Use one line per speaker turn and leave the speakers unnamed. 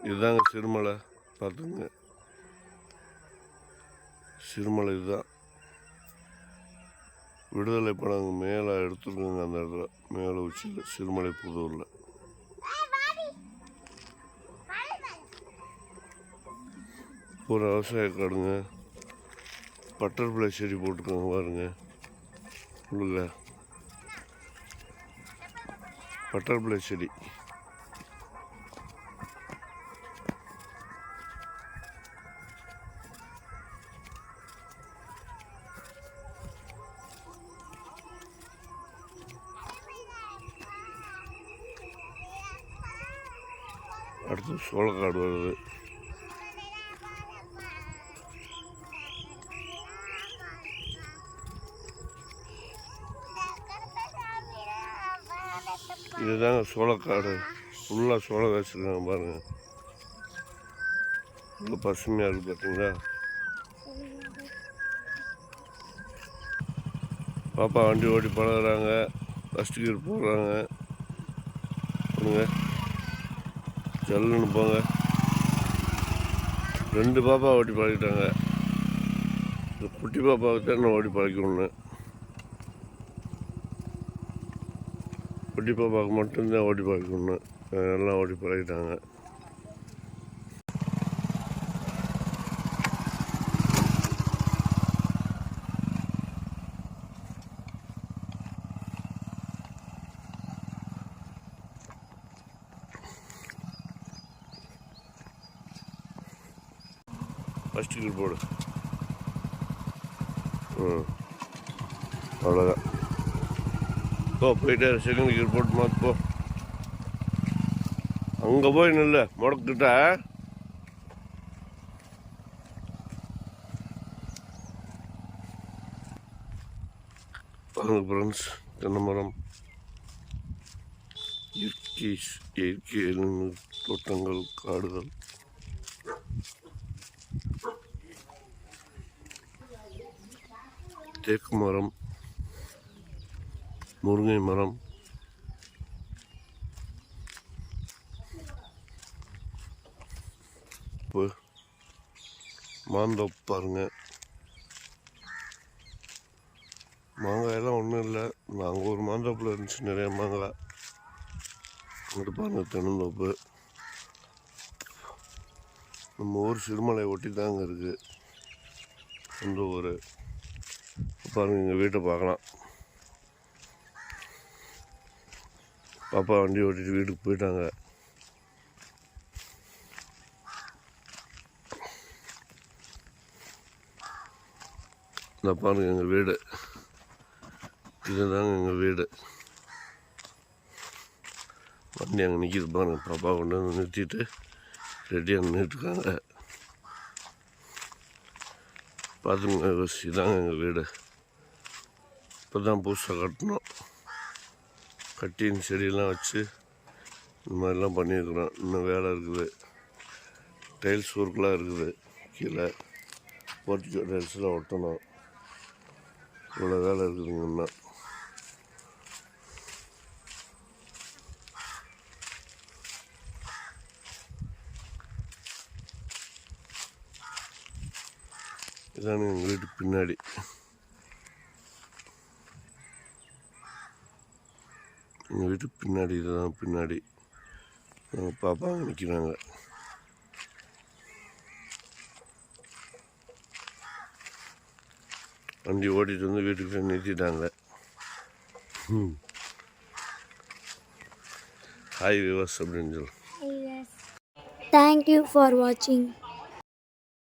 இதுதாங்க சிறுமலை, பார்த்துங்க. சிறுமலை இதுதான். விடுதலை படம் மேலே எடுத்துருக்குங்க. அந்த இடத்துல மேலே உச்சியில் சிறுமலை புதூரில். ஒரு விவசாய காடுங்க. பட்டர்ஃப்ளை செடி போட்டுருக்காங்க பாருங்க. உள்ள பட்டர்ஃப்ளை செடி. அடுத்து சோளக்காடு வருது. இதுதாங்க சோளக்காடு. ஃபுல்லாக சோளம் வச்சுருக்காங்க பாருங்கள். ரொம்ப பசுமையாக இருக்குது பார்த்தீங்களா. பாப்பா வண்டி ஓட்டி பழகுறாங்க. ஃபஸ்ட்டு கியர் போடுறாங்க. போடுங்க, ஜல்லுன்னு போங்க. 2 பாப்பா ஓட்டி பழகிட்டாங்க. இந்த குட்டி பாப்பாவுக்கு தான் நான் ஓட்டி பழக்கணும். குட்டி பாப்பாவுக்கு மட்டும்தான் ஓட்டி பழக்கணும். எல்லாம் ஓட்டி பழகிட்டாங்க. ஃபஸ்ட்டு கியர் போடு. அவ்வளோதான். போயிட்டு செகண்ட் கியர் போட்டு மாற்று போ. அங்கே போய் நில்ல முடக்கிட்ட. பாருங்க ஃப்ரெண்ட்ஸ், தென்னை மரம், இயற்கை தோட்டங்கள், காடுகள். தேக்கு மரம், முருங்கை மரம், மாந்தோப்பு பாருங்க. மாங்காயெல்லாம் ஒன்றும் இல்லை. அங்கே ஒரு மாந்தோப்பில் இருந்துச்சு நிறைய மாங்காய். அங்கிட்டு பாருங்க தென்னந்தோப்பு. நம்ம ஊர் சிறுமலை ஒட்டி தாங்க இருக்குது சொந்த ஊர். பாருங்க, எங்கள் வீட்டை பார்க்கலாம். பாப்பா வண்டி ஓட்டிட்டு வீட்டுக்கு போயிட்டாங்க. இந்த பாருங்க எங்கள் வீடு. இதுதாங்க எங்கள் வீடு. வண்டி அங்கே நிற்கிது பாருங்க. பாப்பா கொண்டு வந்து நிறுத்திட்டு ரெடியாக நின்றுட்டுருக்காங்க. பார்த்துங்க, இதாங்க எங்கள் வீடு. இப்போ தான் புதுசாக கட்டணும். கட்டின்னு செடியெல்லாம் வச்சு இந்த மாதிரிலாம் பண்ணியிருக்கிறோம். இன்னும் வேலை இருக்குது. டைல்ஸ் ஒர்க்கெலாம் இருக்குது. கீழே போர்ட்டிகோ டைல்ஸ்லாம் ஒட்டணும். இவ்வளோ வேலை இருக்குதுங்க இன்னும். இதானு எங்கள் வீட்டுக்கு பின்னாடி. எங்கள் வீட்டுக்கு பின்னாடி இதுதான் பின்னாடி. எங்கள் பாப்பா நிற்கிறாங்க. வண்டி ஓட்டிகிட்டு வந்து வீட்டுக்கு நிறுத்திட்டாங்க. ஹாய் வியூவர்ஸ் அப்படின்னு சொல்லு.
Thank you for watching.